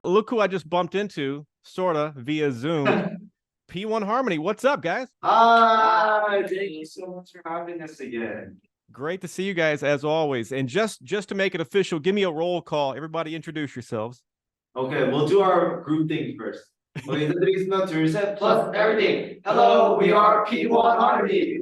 look who I just bumped into, sorta via Zoom. P1 Harmony, what's up, guys? Hi, thank you so much for having us again. Great to see you guys as always. And just to make it official, give me a roll call. Everybody introduce yourselves. Okay, we'll do our group thing first. Okay, 인사드리겠습니다. 둘, 셋, plus everything. Hello, we are P1 Harmony.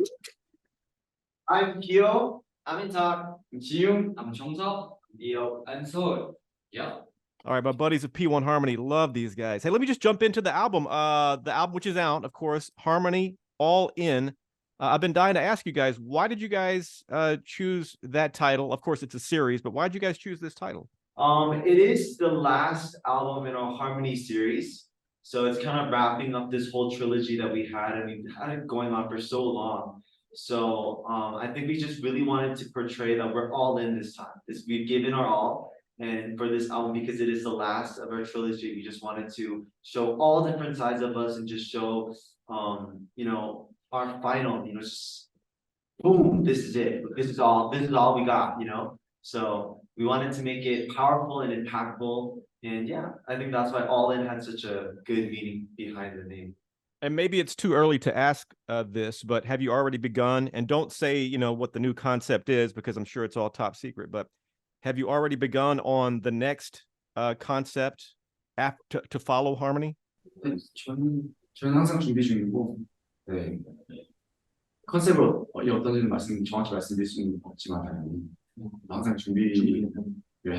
I'm Kyo. I'm Intak. I'm Jiyoung. I'm Jongseok. Leo. I'm Seoul. Yeah. All right, my buddies of P1 Harmony, love these guys. Hey, let me just jump into the album. The album which is out, of course, Harmony All In. I've been dying to ask you guys, why did you guys choose that title? Of course, it's a series, but why did you guys choose this title? It is the last album in our Harmony series. So it's kind of wrapping up this whole trilogy that we had, and we've had it going on for so long. So I think we just really wanted to portray that we're all in this time. We've given our all. And for this album, because it is the last of our trilogy, we just wanted to show all different sides of us and just show, you know, our final, you know, just boom, this is it. This is all we got, you know? So we wanted to make it powerful and impactful. And yeah, I think that's why All In had such a good meaning behind the name. And maybe it's too early to ask this, but have you already begun? And don't say, you know, what the new concept is, because I'm sure it's all top secret, but have you already begun on the next concept to follow Harmony? 저는 항상 준비 중이고, 네. 컨셉을 어떤지는 정확히 말씀드릴 수는 없지만, 항상 준비를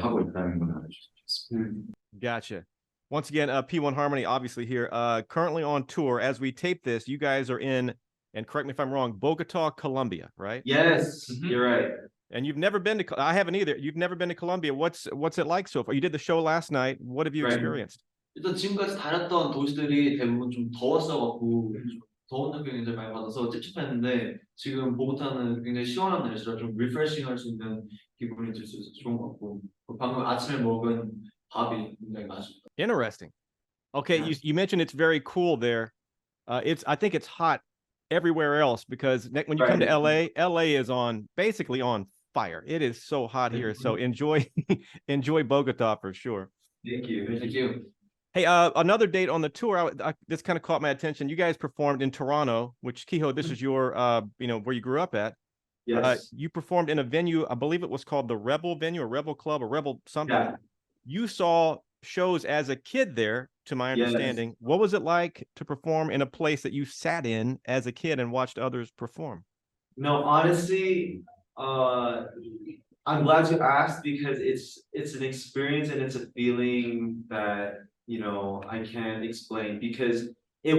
하고 있다는 걸 알려주셨습니다. Gotcha. Once again, P1 Harmony, obviously here, currently on tour. As we tape this, you guys are in, and correct me if I'm wrong, Bogota, Colombia, right? Yes, you're right. And you've never been to, I haven't either. You've never been to Colombia. What's it like so far? You did the show last night. What have you experienced? 일단 지금까지 다녔던 도시들이 대부분 좀 더웠어갖고 더운 느낌이 굉장히 많이 받아서 찝찝했는데 지금 보고타는 굉장히 시원한 날씨라 좀 리프레싱 할 수 있는 기분이 들 수 있어서 좋은 것 같고 방금 아침에 먹은 밥이 굉장히 맛있다. Interesting. Okay, yeah. You mentioned it's very cool there. I think it's hot everywhere else because when you come to LA is basically on fire. It is so hot here. So enjoy Bogota for sure. Thank you. Thank you. Hey, another date on the tour. This kind of caught my attention. You guys performed in Toronto, which Kiho, this is your, you know, where you grew up at. Yes. You performed in a venue. I believe it was called the Rebel venue, or Rebel Club, or Rebel something. Yeah. You saw shows as a kid there, to my understanding. Yes. What was it like to perform in a place that you sat in as a kid and watched others perform? No, honestly, I'm glad you asked because it's an experience and it's a feeling that, you know, I can't explain because that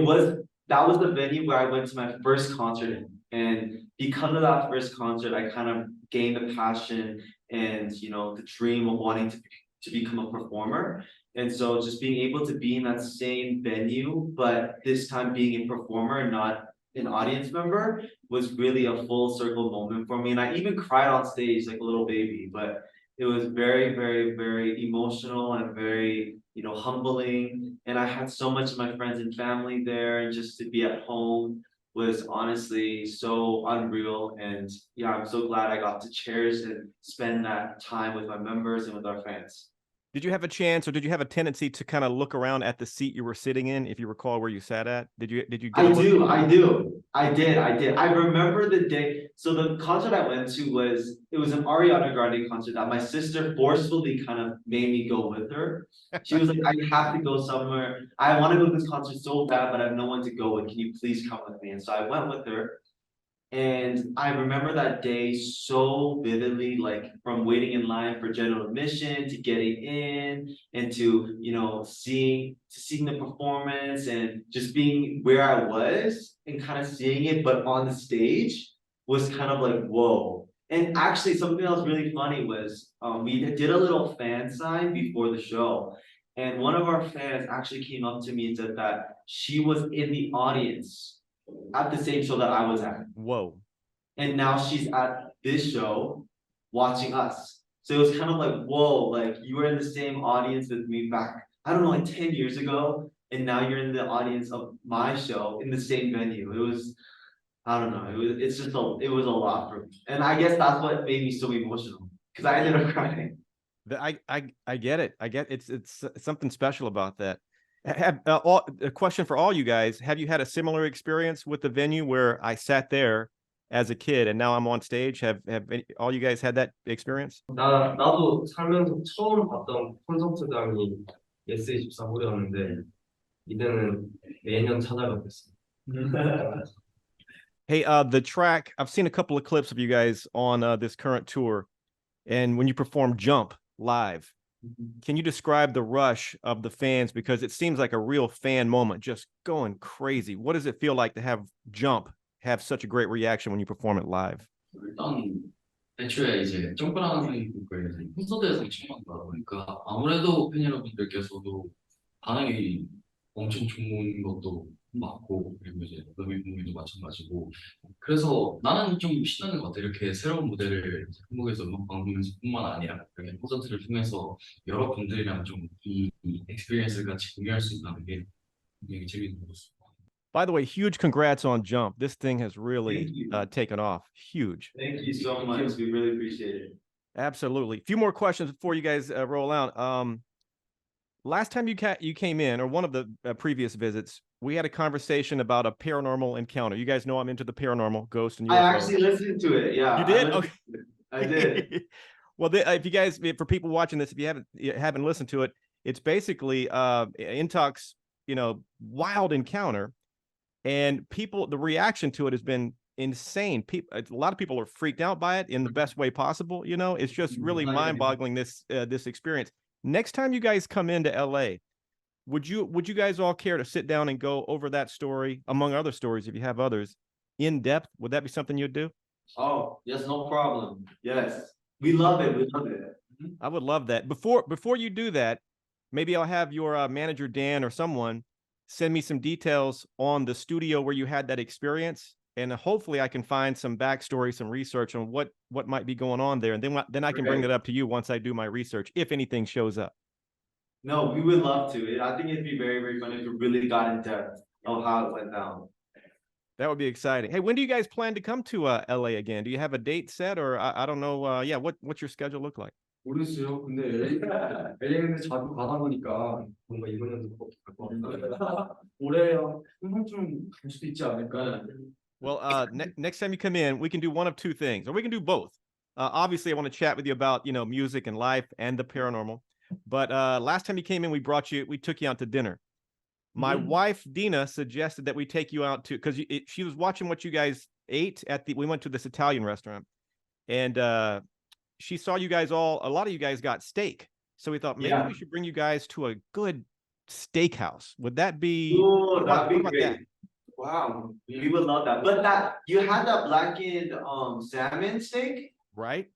was the venue where I went to my first concert in. And because of that first concert, I kind of gained a passion and, you know, the dream of wanting to become a performer. And so just being able to be in that same venue, but this time being a performer and not an audience member was really a full circle moment for me. And I even cried on stage like a little baby, but it was very, very, very emotional and very, you know, humbling. And I had so much of my friends and family there, and just to be at home was honestly so unreal. And yeah, I'm so glad I got to cherish and spend that time with my members and with our fans. Did you have a chance, or did you have a tendency to kind of look around at the seat you were sitting in, if you recall where you sat at? Did you? I did. I remember the day. So the concert I went to was an Ariana Grande concert that my sister forcefully kind of made me go with her. She was like, I have to go somewhere. I want to go to this concert so bad, but I have no one to go with. Can you please come with me? And so I went with her. And I remember that day so vividly, like from waiting in line for general admission to getting in and to, you know, seeing the performance and just being where I was and kind of seeing it, but on the stage was kind of like, whoa. And actually something that was really funny was we did a little fan sign before the show. And one of our fans actually came up to me and said that she was in the audience at the same show that I was at. Whoa. And now she's at this show watching us. So it was kind of like, whoa, like you were in the same audience with me back, I don't know, like 10 years ago. And now you're in the audience of my show in the same venue. It was, I don't know, it was a lot for me. And I guess that's what made me so emotional because I ended up crying. I get it. I get it's something special about that. Have a question for all you guys. Have you had a similar experience with the venue where I sat there as a kid and now I'm on stage? All you guys had that experience? 나도 살면서 처음 봤던 콘서트장이 예스24홀이었는데 이제는 매년 찾아가고 있어. Hey, the track, I've seen a couple of clips of you guys on this current tour, and when you perform Jump live, can you describe the rush of the fans? Because it seems like a real fan moment, just going crazy. What does it feel like to have Jump have such a great reaction when you perform it live? 일단 애초에 이제 점프라는 성인곡을 콘서트에서 처음 하다 보니까 아무래도 팬 여러분들께서도 반응이 엄청 좋은 것도 맞고 그리고 이제 러빙 도 마찬가지고 그래서 나는 좀 신나는 것 같아. 이렇게 새로운 무대를 한국에서 음악 방송에서뿐만 아니라 이렇게 콘서트를 통해서 여러분들이랑 좀 이 experience를 같이 공유할 수 있다는 게 굉장히 재밌는 것 같습니다. By the way, huge congrats on Jump. This thing has Thank really you. taken off. Huge. Thank you so much. We really appreciate it. Absolutely. A few more questions before you guys roll out. Last time you came in, or one of the previous visits, we had a conversation about a paranormal encounter. You guys know I'm into the paranormal, ghost and UFO. I actually listened to it. Yeah. You did? I Okay. I did. Well, if you guys, for people watching this, if you haven't listened to it, it's basically Intalk's, wild encounter, and the reaction to it has been insane. A lot of people are freaked out by it in the best way possible. It's just really mind-boggling, this experience. Next time you guys come into LA, would you guys all care to sit down and go over that story, among other stories, if you have others, in depth? Would that be something you'd do? Oh, yes, no problem. Yes. We love it. We love it. I would love that. Before you do that, maybe I'll have your manager, Dan, or someone send me some details on the studio where you had that experience. And hopefully I can find some backstory, some research on what might be going on there. And then I can bring that up to you once I do my research, if anything shows up. No, we would love to. I think it'd be very, very fun if we really got in depth of how it went down. That would be exciting. Hey, when do you guys plan to come to LA again? Do you have a date set, or I don't know? Yeah, what's your schedule look like? 모르겠어요. 근데 LA는 자주 가다 보니까 뭔가 이번 연도 꼭 갈 것 같아요. 올해 한 번쯤 갈 수도 있지 않을까. Well, next time you come in, we can do one of two things, or we can do both. Obviously, I want to chat with you about music and life and the paranormal. But last time you came in, we took you out to dinner. My wife Dina suggested that we take you out to, because she was watching what you guys ate we went to this Italian restaurant, and she saw you guys a lot of you guys got steak. So we thought maybe we should bring you guys to a good steakhouse. Would that be? Ooh, that'd be what about great. that? Wow, we would love that. But you had that blackened salmon steak. Right.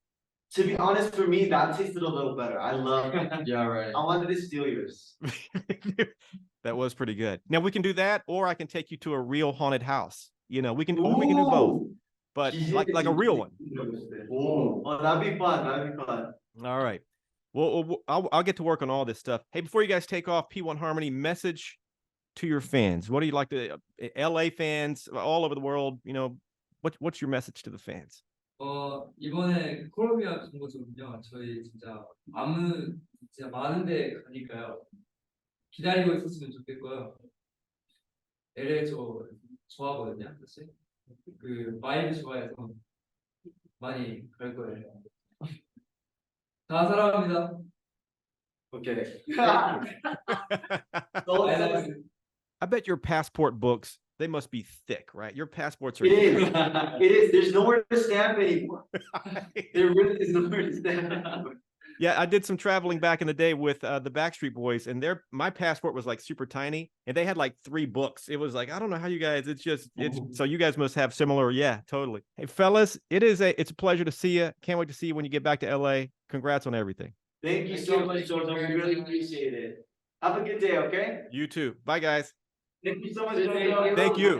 To be honest, for me, that tasted a little better. I love it. Yeah, right. I wanted to steal yours. That was pretty good. Now we can do that, or I can take you to a real haunted house. We can do both, but like a real one. Oh, that'd be fun. That'd be fun. All right. Well, I'll get to work on all this stuff. Hey, before you guys take off, P1 Harmony, message to your fans. What do you like to LA fans all over the world? What's your message to the fans? 이번에 콜롬비아 간 곳은요. 저희 진짜 진짜 많은 데 가니까요. 기다리고 있었으면 좋겠고요. LA 좋아하거든요, 사실. 그 바이브 좋아해서 많이 갈 거예요. 다 사랑합니다. Okay. I bet your passport books, they must be thick, right? Your passports are. It is. It is. There's nowhere to stamp anymore. There really is nowhere to stamp anymore. Yeah, I did some traveling back in the day with the Backstreet Boys, and my passport was like super tiny, and they had like 3 books. It was like, I don't know how you guys. So you guys must have similar. Yeah, totally. Hey, fellas, it's a pleasure to see you. Can't wait to see you when you get back to LA. Congrats on everything. Thank you so much, JoJo. We really appreciate it. Have a good day, okay? You too. Bye, guys. Thank you so much, JoJo. Thank you.